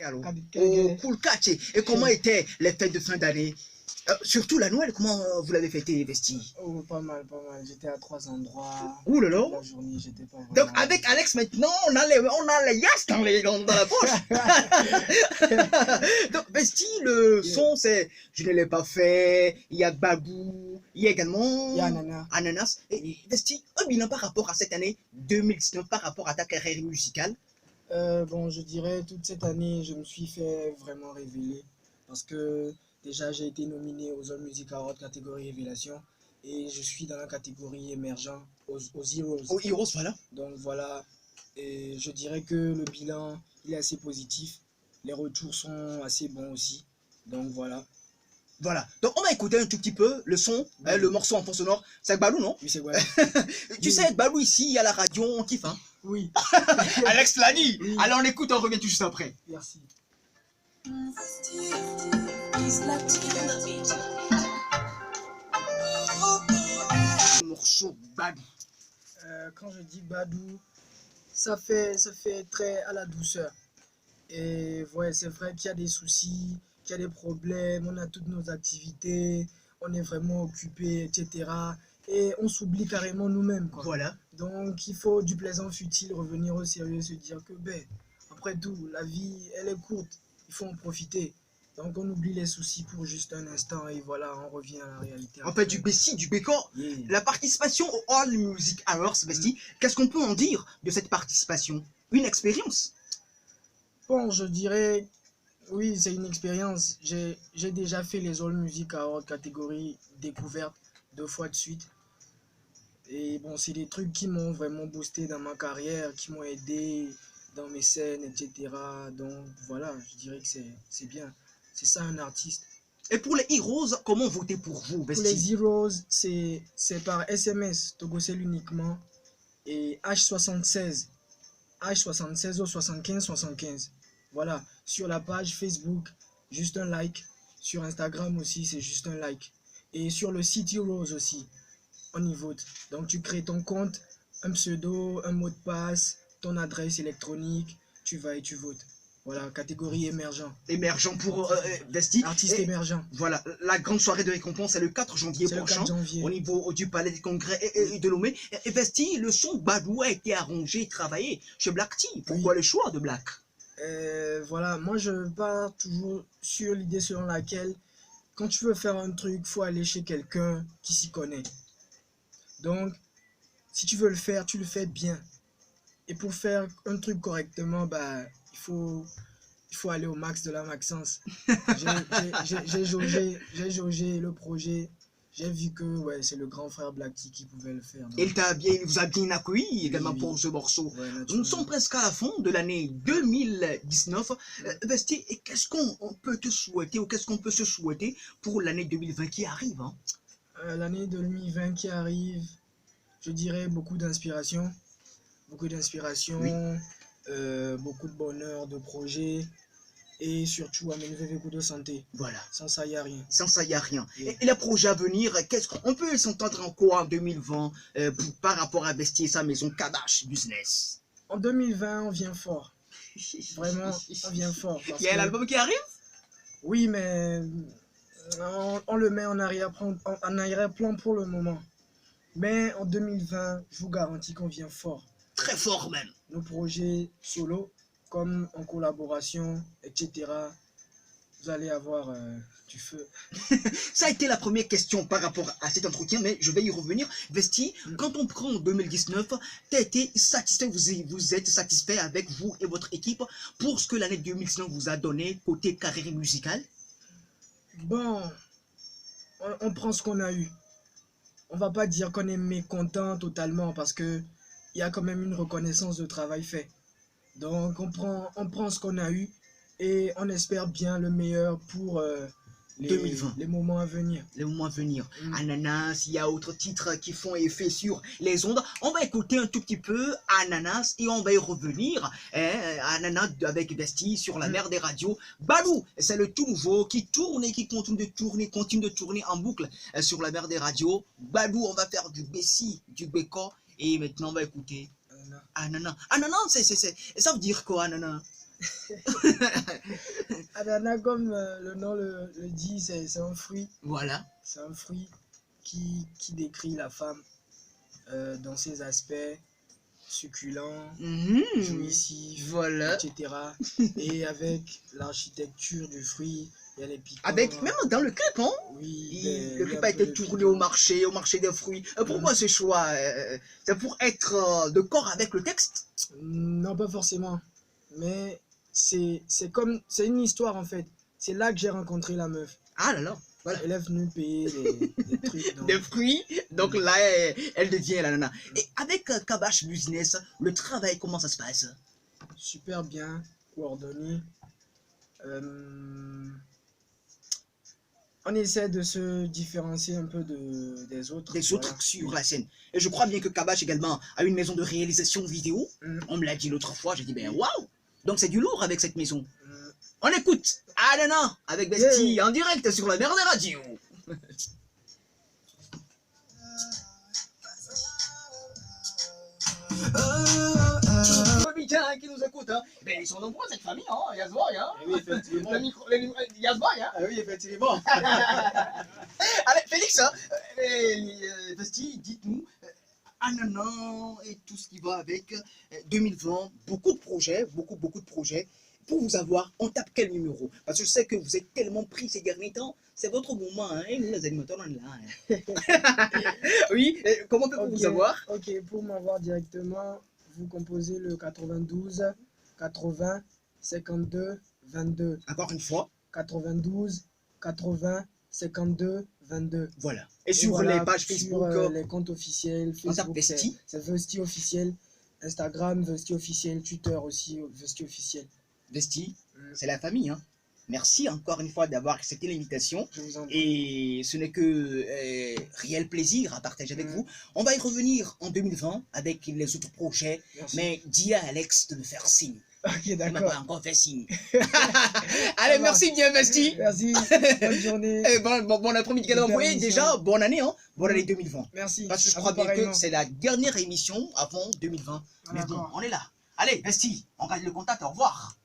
Alors, au Cool Catch. Et comment étaient les fêtes de fin d'année? Surtout la Noël, comment vous l'avez fêté, Vesti? Oh, pas mal, pas mal. J'étais à 3 endroits. Ouh là là. La journée, j'étais pas vraiment... Donc, avec Alex, maintenant, on a les yas dans la poche. Donc, Vesti, le son, c'est Je ne l'ai pas fait. Il y a Babou. Il y a également. Il y a Ananas. Ananas. Et Vesti, un bilan par rapport à cette année 2019, par rapport à ta carrière musicale. Bon, je dirais, toute cette année, je me suis fait vraiment révéler. Parce que déjà, j'ai été nominé aux All Music Awards catégorie Révélation. Et je suis dans la catégorie émergent aux Heroes. Aux Heroes, voilà. Donc voilà. Et je dirais que le bilan, il est assez positif. Les retours sont assez bons aussi. Donc voilà. Voilà. Donc on va écouter un tout petit peu le son, le morceau en fond sonore. C'est avec Balou, non? Oui, c'est vrai. Tu sais, avec Balou ici, à la radio, on kiffe, hein? Oui. Alex l'a dit. Oui. Alors on écoute, on revient tout juste après. Merci. Morceau Badou. Quand je dis Badou, ça fait très à la douceur. Et ouais, c'est vrai qu'il y a des soucis, qu'il y a des problèmes, on a toutes nos activités, on est vraiment occupé, etc. Et on s'oublie carrément nous-mêmes, quoi. Voilà. Donc il faut du plaisant futile, revenir au sérieux, se dire que ben, après tout, la vie, elle est courte, il faut en profiter. Donc on oublie les soucis pour juste un instant et voilà, on revient à la réalité. En fait, du Bessie, du Bécor, la participation au All Music Awards, Bestie, qu'est-ce qu'on peut en dire de cette participation? Une expérience? Bon, je dirais, oui, c'est une expérience. J'ai déjà fait les All Music Awards catégorie découverte 2 fois de suite. Et bon, c'est des trucs qui m'ont vraiment boosté dans ma carrière, qui m'ont aidé dans mes scènes, etc. Donc voilà, je dirais que c'est bien. C'est ça un artiste. Et pour les Heroes, comment voter pour vous, Bestie? Pour les Heroes, c'est par SMS, Togocell uniquement. Et H76 au 75. Voilà, sur la page Facebook, juste un like. Sur Instagram aussi, c'est juste un like. Et sur le site Heroes aussi, on y vote. Donc tu crées ton compte, un pseudo, un mot de passe, ton adresse électronique, tu vas et tu votes. Voilà, catégorie émergent. Émergent pour Bestie. Artiste émergent. Voilà, la grande soirée de récompense, c'est le 4 janvier prochain, au niveau du Palais des Congrès et de Lomé. Et Bestie, le son Badou a été arrangé, travaillé chez Black T. Pourquoi le choix de Black? Voilà, moi je pars toujours sur l'idée selon laquelle, quand tu veux faire un truc, il faut aller chez quelqu'un qui s'y connaît. Donc, si tu veux le faire, tu le fais bien. Et pour faire un truc correctement, bah, il faut aller au max de la maxence. J'ai jaugé le projet. J'ai vu que ouais, c'est le grand frère Black T qui pouvait le faire. Donc... Il vous a bien accueilli également pour ce morceau. Ouais, nous sommes presque à la fin de l'année 2019. Vesti, qu'est-ce qu'on peut te souhaiter ou qu'est-ce qu'on peut se souhaiter pour l'année 2020 qui arrive, hein? L'année 2020 qui arrive, je dirais beaucoup d'inspiration. Beaucoup d'inspiration, oui. Beaucoup de bonheur, de projets. Et surtout, améliorer beaucoup de santé. Voilà. Sans ça, il n'y a rien. Sans ça, il n'y a rien. Et les projets à venir, qu'est-ce qu'on peut s'entendre en quoi en 2020 par rapport à Bestie et sa maison Kadash Business? En 2020, on vient fort. Vraiment, on vient fort. Il y a l'album qui arrive? Oui, mais on le met en arrière-plan pour le moment. Mais en 2020, je vous garantis qu'on vient fort. Très fort même. Nos projets solo, comme en collaboration, etc. Vous allez avoir du feu. Ça a été la première question par rapport à cet entretien, mais je vais y revenir. Vesti, quand on prend 2019, tu as été satisfait, vous êtes satisfait avec vous et votre équipe pour ce que l'année 2019 vous a donné côté carrière musicale? Bon, on prend ce qu'on a eu. On va pas dire qu'on est mécontent totalement parce que il y a quand même une reconnaissance de travail fait. Donc on prend ce qu'on a eu et on espère bien le meilleur pour 2020. Les moments à venir. Les moments à venir. Ananas, il y a d'autres titres qui font effet sur les ondes. On va écouter un tout petit peu Ananas et on va y revenir. Ananas avec Bestie sur la mer des radios. Balou, c'est le tout nouveau qui tourne et qui continue de tourner en boucle sur la mer des radios. Balou, on va faire du Bessie, du Bécor et maintenant on va écouter Ananas. Ananas, ça veut dire quoi, Ananas? Ananas, comme le nom le dit, c'est un fruit. Voilà. C'est un fruit qui décrit la femme dans ses aspects succulents, jouissifs, Voilà. etc. Et avec l'architecture du fruit, il y a les piquants. Avec, même dans le clip, hein? Oui, Le clip a été tourné au marché des fruits. Pourquoi ce choix? C'est pour être de corps avec le texte? Non, pas forcément. Mais c'est une histoire en fait. C'est là que j'ai rencontré la meuf. Ah là là. Voilà. Elle est venue payer des trucs. Donc... Des fruits, donc là, elle devient la nana. Et avec Kabash Business, le travail, comment ça se passe? Super bien coordonné. On essaie de se différencier un peu des autres. Des autres sur la scène. Et je crois bien que Kabash également a une maison de réalisation vidéo. On me l'a dit l'autre fois, j'ai dit, ben waouh! Donc c'est du lourd avec cette maison. On écoute Anana avec Bestie en direct sur la mer des radios. Qui nous écoute, hein. Ben, ils sont nombreux cette famille, hein. Yazboy, hein. Oui, effectivement. Yazboy, hein. Oui, effectivement. Allez, Félix, hein. Bestie, dites-nous, Anana et tout ce qui va avec 2020, beaucoup de projets, beaucoup de projets. Pour vous avoir, on tape quel numéro? Parce que je sais que vous êtes tellement pris ces derniers temps, c'est votre moment, hein, nous les animateurs, on est là. Hein. Oui, comment peut-on vous avoir? Ok, pour m'avoir directement, vous composez le 92 80 52 22. Encore une fois. 92 80 52 22. Voilà. Et sur voilà, les pages Facebook, sur les comptes officiels, Facebook, c'est Vesti officiel, Instagram, Vesti officiel, Twitter aussi, Vesti officiel. Vesti, c'est la famille, hein. Merci encore une fois d'avoir accepté l'invitation. Et ce n'est que réel plaisir à partager avec vous. On va y revenir en 2020 avec les autres projets. Merci. Mais dis à Alex de me faire signe. Ok, d'accord. Il m'a pas encore fait signe. Allez, merci bien, Vesti. Merci. Bonne journée. Et bon après-midi. Vous voyez déjà, bonne année, hein. Bonne année 2020. Merci. Parce que je crois bien que c'est la dernière émission avant 2020. Mais bon, on est là. Allez, Vesti, on garde le contact. Au revoir.